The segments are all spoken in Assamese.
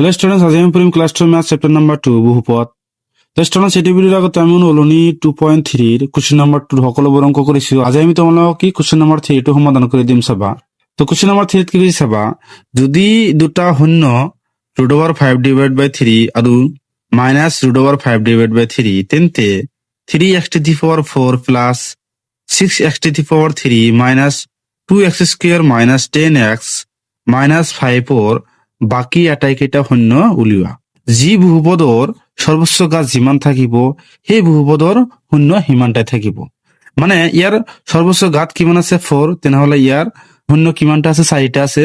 Hello students, আজি আমি পঢ়িম ক্লাছ 2 ম্যাথ চ্যাপ্টাৰ নাম্বাৰ 2 বহুপদ। তো students এটি ভিডিওৰ আগতে আমি ওলনি 2.3 ৰ কোৱেশ্চন নাম্বাৰ 2 সকলোবোৰ অংক কৰিছো। আজি আমি তোমালোকক কি কোৱেশ্চন নাম্বাৰ 3 টো সমাধান কৰি দিম চাবা। তো কোৱেশ্চন নাম্বাৰ 3 কি কৈছে চাবা, যদি দুটা শূন্য √5/3 আৰু -√5/3 তেন্তে 3x⁴ plus 6x⁴ minus 2x² minus 10x minus 5 বাকি আটাইকেইটা শূন্য উলিওৱা। যি বহুপদৰ সৰ্বোচ্চ ঘাত যিমান থাকিব সেই বহুপদৰ শূন্য সিমানটাই থাকিব। মানে ইয়াৰ সৰ্বোচ্চ ঘাত কিমান আছে 4, তেনেহলে ইয়াৰ শূন্য কিমানটা আছে 4টা আছে।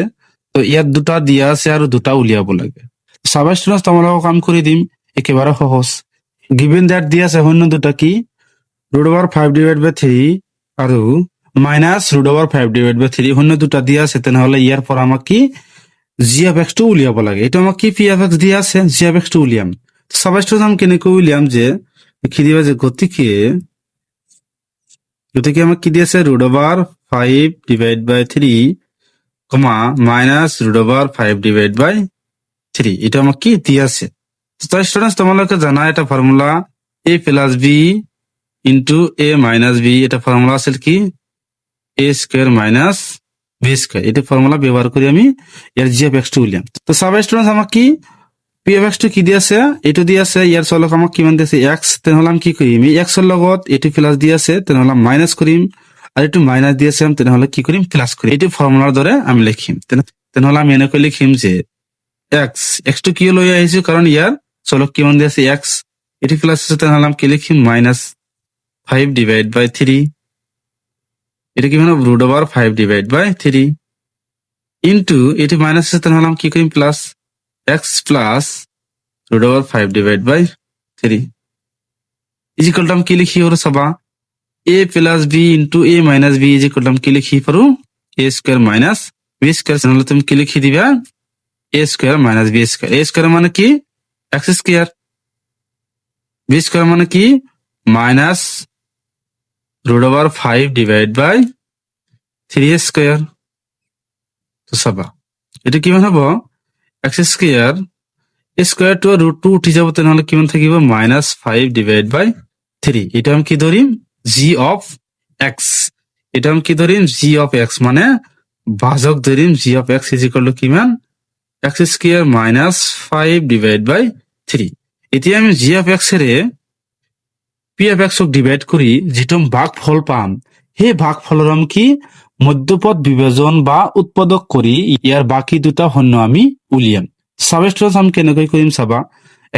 তো ইয়াত দুটা দিয়া আছে আৰু দুটা উলিয়াব লাগে। চাবা ষ্টুডেন্টস তোমালোকক কাম কৰি দিম একেবাৰে সহজ। গিভেন দ্যাট দিয়া আছে শূন্য দুটা কি √5/3 আৰু -√5/3 শূন্য দুটা দিয়া আছে, তেনেহলে ইয়াৰ পৰা আমাক কি g(x) টো উলিয়াব লাগে। এটা আমাক কি p(x) দিয়া আছে, g(x) টো উলিয়াম। সবাই ষ্টুডেন্ট কেনেকৈ উলিয়াম যে লিখি দিবা যে গতিকে আমাক কি দিয়া আছে √5/3 -√5/3 এটা আমাক কি দিয়া আছে। তো স্টুডেন্টস তোমালোকে জানা এটা formula a + b * a - b, এটা ফর্মুলা আছিল কি a² - b²। এটা ফর্মুলা ব্যবহার করে আমি এর g(x) টো উলিয়াম। তো সাবা স্টুডেন্টস আমাক কি p(x) টো কি দিয়া আছে, এটো দিয়া আছে। ইয়াৰ চলক আমাক কিমান দিছে x, তেনেহলে আমি কি কৰিম এই x ৰ লগত এটো প্লাস দিয়া আছে, তেনেহলে মাইনাস কৰিম, আৰু এটো মাইনাস দিয়া আছে তেনেহলে কি কৰিম প্লাস কৰিম। এটো ফৰ্মুলাৰ দৰে আমি লিখিম। তেনেহলে আমি এনেকৈ লিখিম যে x টো কিয় লৈ আহিছো, কাৰণ ইয়াৰ চলক কিমান দিয়া আছে x, এটো প্লাস আছে, তেনেহলে আমি কি লিখিম -5/3 এটা কি মানে √5/3 ইনটু এটি মাইনাস আছে, তাহলে আমি কি করি plus x plus √5/3 is equal to আমি কি লিখি পারো সবা a + b * a - b is equal to আমি কি লিখি পারো a² - b²। তাহলে তুমি কি লিখি দিবা a² - b²। a² মানে কি x², b² মানে কি -√5/3²। তো সবা এটা কিমান হব x² স্কয়ার টু √2 উঠি যাব, তাহলে কিমান থাকিব -5/3। এটা আমি কি ধরিম g(x), এটা আমি কি ধরিম g(x) মানে ভাজক ধরিম g(x) = কিমান x² - 5/3। এতিয়া আমি g(x) এৰে p(x) ডিভাইড কৰি যিটো ভাগফল পাম, সেই ভাগফলৰ আমি কি মধ্যপদ বিভাজন বা উৎপাদক কৰি ইয়াৰ বাকি দুটা শূন্য আমি উলিয়াম। সাবা স্টুডেন্টস আমি কেনেকৈ কৰিম চাবা,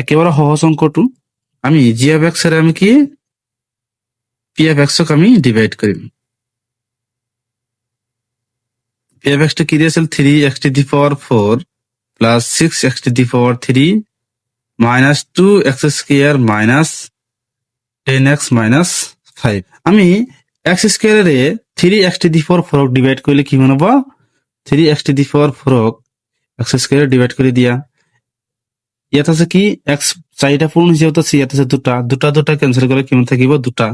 একেবাৰে সহজ অঙ্কটো। আমি g(x) এৰে আমি কি p(x) আমি ডিভাইড কৰিম। p(x) টো কি দিছিল 3x⁴ plus 6x⁴ minus 2x² minus 10x minus 5। আমি x² এরে 3x⁴ ফরক ডিভাইড করলে কি হব 3x⁴ ফরক x² ডিভাইড করে দিয়া। ইয়াত আছে কি x 4টা পূরণ হিসাবে আছে, ইয়াত আছে দুটা ক্যান্সেল করে কিমান থাকিব 2টা,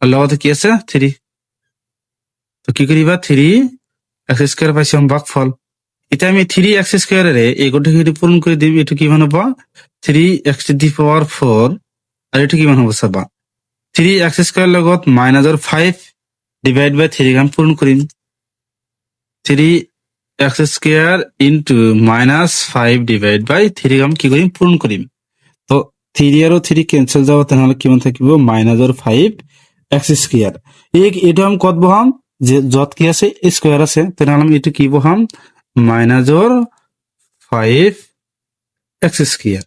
আর লগতে কি আছে 3। তো কি করিবা 3x² পাইছাম ভাগফল। এটা আমি 3x² এরে এই গোটেইখিনি পূরণ করে দিম। এটো কিমান হব 3x⁴ আর এটা কিমান হব চাবা 3x² লগত -5 ডিভাইড বাই 3 আমি পূরণ করিম। 3x² ইনটু -5 ডিভাইড বাই 3 আমি কি করিম পূরণ করিম। তো 3 আর 3 ক্যান্সেল যাব, তাহলে কিমান থাকিব -5x²। এটা আমি কত বহাম যে যত কি আছে স্কয়ার আছে, তাহলে আমি এটা কি বহাম -5x²।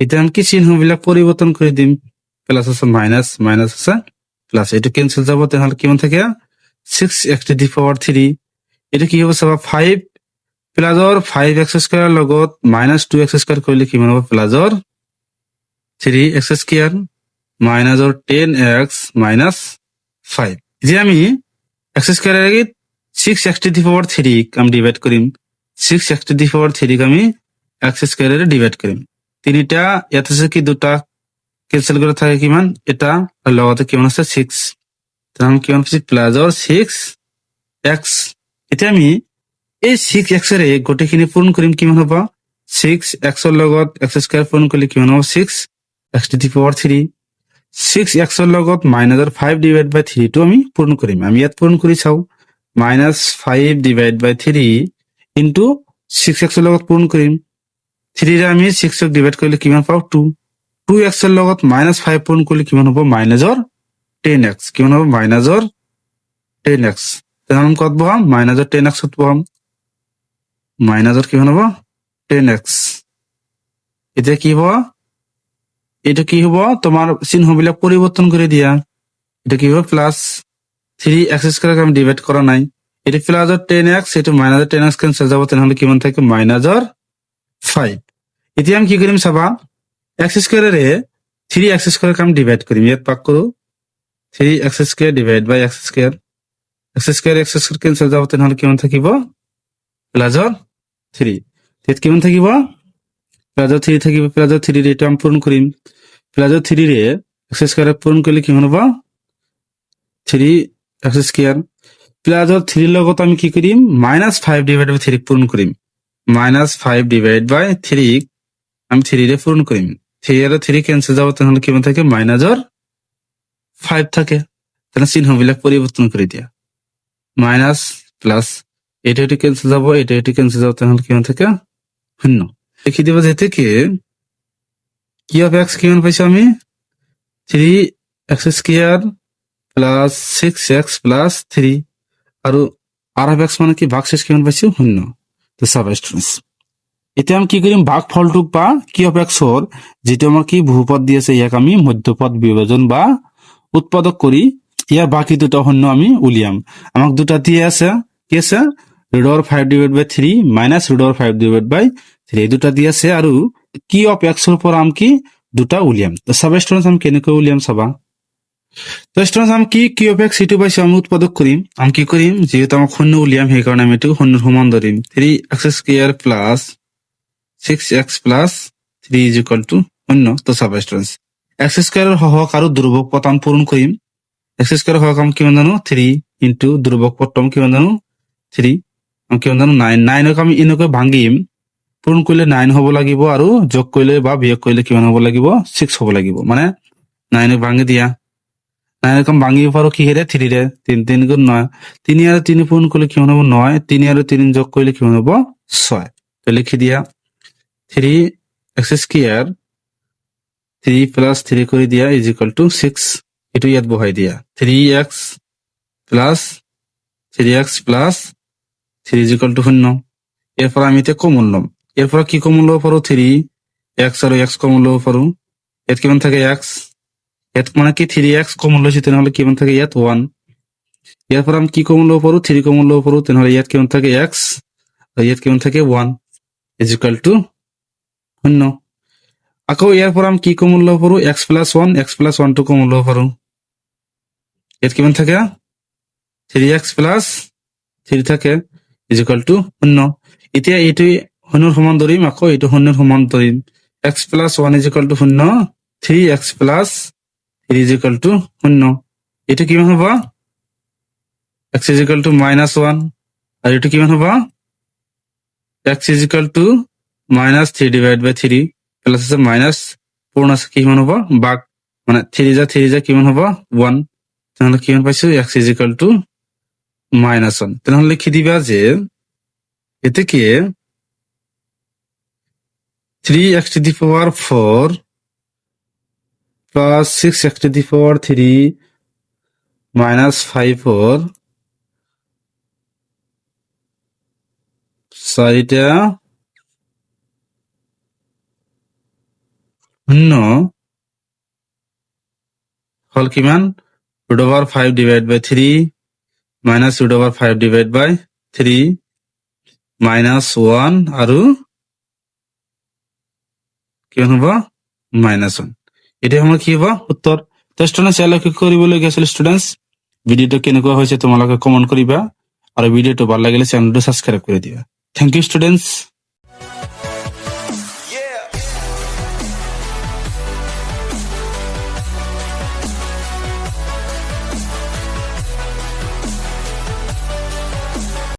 এটা আমি কি চিহ্ন বিলাক পরিবর্তন করে দিম, প্লাস আছে মাইনাস, মাইনাস আছে প্লাস, এটা ক্যান্সেল যাব, তাহলে কিমান থাকে 6x⁴। এটা কি হবে সবা 5 প্লাসর 5x² লগত -2x² করলে কিমান হবে প্লাসর 3x² মাইনাসর 10x মাইনাস 5। যে আমি x² এর আগে 6x⁴ আমি ডিভাইড করিম, 6x⁴ আমি x² এর ডিভাইড করিম। তিনটা এত আছে কি দুটা ক্যান্সেল করে থাকে কিমান এটা, আর লগতে কিমান আছে 6, তাহলে আমি কিমান পাচ্ছি প্লাসর 6x। এটা আমি এই 6x এর গোটেইখিনি পূরণ করিম, কিমান হব 6x ৰ লগত x স্কয়াৰ পূৰণ কৰিলে কিমান হ'ব 6x to the power 3 6x ৰ লগত মাইনাছৰ 5 ডিভাইড বাই 3 টো আমি পূৰণ কৰিম আমি ইয়াত পূৰণ কৰি চাও -5 ডিভাইড বাই 3 ইনটু 6x ৰ লগত পূৰণ কৰিম 3 ৰে আমি 6 ক ডিভাইড কৰিলে কিমান পাও 2 2x ৰ লগত -5 পূৰণ কৰিলে কিমান হ'ব মাইনাছৰ 10x কিমান হ'ব মাইনাছৰ 10x তেনেহ'লে কত বহাম মাইনাছৰ 10x ত বহাম মাইনাছৰ কিমান হ'ব 10x এতিয়া কি হ'ব এটা কি হ'ব তোমার চিহ্নবিলাক পরিবর্তন করে দিয়া এটা কি হবে প্লাস 3x স্কয়ার আমি ডিভাইড করা নাই এটা প্লাসর 10x এটা মাইনাসর 10x ক্যান্সেল যাব তাহলে কিমান থাকে মাইনাসর 5 এতিয়া আমি কি কৰিম চাবা x স্কয়াৰে 3x স্কয়াৰ আমি ডিভাইড কৰিম ইয়াত পাক কৰো 3x স্কয়ার ডিভাইড বাই x square x square cancel যাব তাহলে কিমান থাকিব প্লাসর 3 ইয়াত কিমান থাকিব প্লাসর 3 থাকিব প্লাসর 3 ৰে এটা আমি পূৰণ কৰিম প্লাসৰ 3 ৰে x স্কয়াৰ পূৰণ কৰিলে কিমান হ'ব 3x স্কয়াৰ প্লাসৰ 3 লগত আমি কি কৰিম -5 ডিভাইড বাই 3 পূৰণ কৰিম -5 ডিভাইড বাই 3 আমি 3 ৰে পূৰণ কৰিম 3 আৰু 3 ক্যান্সেল যাব তাহলে কিমান থাকে মাইনাসৰ 5 থাকে তাহলে চিহ্নবিলাক পৰিবৰ্তন কৰি দিয়া মাইনাস প্লাস এটা ক্যান্সেল যাব এটা ক্যান্সেল যাব তাহলে কিমান থাকে 0 লিখি দিব যেতে কি কি অফ x কিমান পাইছো আমি 3x square plus 6x plus 3 আৰু r of x মানে কি ভাগশেষ কিমান পাইছো 0 তো সাবস্টিটিউশন এতিয়া আমি কি কৰিম ভাগফলটোক বা কি অফ x ৰ যেটো আমাৰ কি বহুপদ দি আছে ইয়াক আমি মধ্যপদ বিভাজন বা উৎপাদক কৰি ইয়াৰ বাকি দুটা শূন্য আমি উলিয়াম আমাক দুটা দিয়ে আছে কি আছে √5 divide by 3 minus √5 divide by 3 এই দুটা দিয়ে আছে আৰু কি অফ x ৰ পৰা আমি কি দুটা উলিয়াম তো সাবস্টিটিউশন আমি কেনেকৈ উলিয়াম চাবা তো স্টুডেন্টস আমি কি অফ x ইটো পাইছো আমি উৎপাদক কৰিম আমি কি কৰিম যেহেতু আমাক শূন্য উলিয়াম সেই কাৰণে আমি এটো শূন্যৰ সমান ধৰিম 3x square plus 6x plus 3 is equal two 0 তো সাবস্টিটিউশন x স্কয়ারের হহক আৰু ধ্ৰুবক পদ আমি পূৰণ কৰিম x স্কয়াৰেৰ হহক আমি কিমান জানো 3 ইনটু ধ্ৰুবক পদ আমি কিমান জানো 3 আমি কিমান জানো 9 9 ক আমি এনেকৈ ভাঙিম পূৰণ কৰিলে 9 হ'ব লাগিব আৰু যোগ কৰিলে বা বিয়োগ কৰিলে কিমান হ'ব লাগিব 6 হ'ব লাগিব মানে 9 ক ভাঙি দিয়া 9 ক ভাঙিব পাৰো কিহেৰে 3 ৰে 3 3 গুণ 9 3 আৰু 3 পূৰণ কৰিলে কিমান হ'ব 9 3 আৰু 3 যোগ কৰিলে কিমান হ'ব 6 তো লিখি দিয়া 3x স্কয়াৰ 3 প্লাস 3 কৰি দিয়া ইজ ইকুয়াল টু 6 এটো ইয়াত বহাই দিয়া 3x plus 3x plus 3 is equal two 0 এরপর আমি এতে কমন লম এরপর কি কমন লব পারো 3x আৰু x কমন লব পারো এত কিমান থাকে x এত মানে কি 3x কমন লৈছে তেনেহলে কিমান থাকে ইয়াত 1 এরপর আমি কি কমন লব পারো 3 কমন লব পারো তেনেহলে ইয়াত কিমান থাকে x আৰু ইয়াত কিমান থাকে 1 ইজ ইকুয়াল টু 0 আকৌ এরপর আমি কি কমন লব পারো x প্লাস 1 টো কমন লব পারো এত কিমান থাকে 3x প্লাস 3 থাকে ইজ ইকুয়াল টু 0 এতিয়া এইটো 0 সমান ধৰিম আকৌ এইটো 0 সমান ধৰিম x plus 1 is equal two 0 3x plus 3 is equal two 0 এটা কিমান হ'ব x ইজ ইকুয়াল টু -1 আৰু এটা কিমান হ'ব x is equal to -3 divide by 3 plus আছে মাইনাস পূৰ্ণ আছে কিমান হ'ব ভাগ মানে 3 যা কিমান হ'ব 1 তাহলে কিমান পাইছো x ইজ ইকুয়াল টু -1 তাহলে লিখি দিবা যে এতে কি 3x to the power 4 plus 6x to the power 3 minus 5 সাইডটা 0 হল কিমান √5 divide by 3 minus √5 divide by 3 minus 1 আৰু কিমান হ'ব -1 এটা আমাৰ কি হ'ব উত্তৰ তো স্টুডেন্টস ইয়ালৈ কি কৰিবলগীয়া আছিল স্টুডেন্টস ভিডিওটো কেনেকুৱা হৈছে তোমালোকে কমেন্ট কৰিবা আৰু ভিডিওটো ভাল লাগিলে চেনেলটো সাবস্ক্ৰাইব কৰি দিবা থ্যাংক ইউ স্টুডেন্টস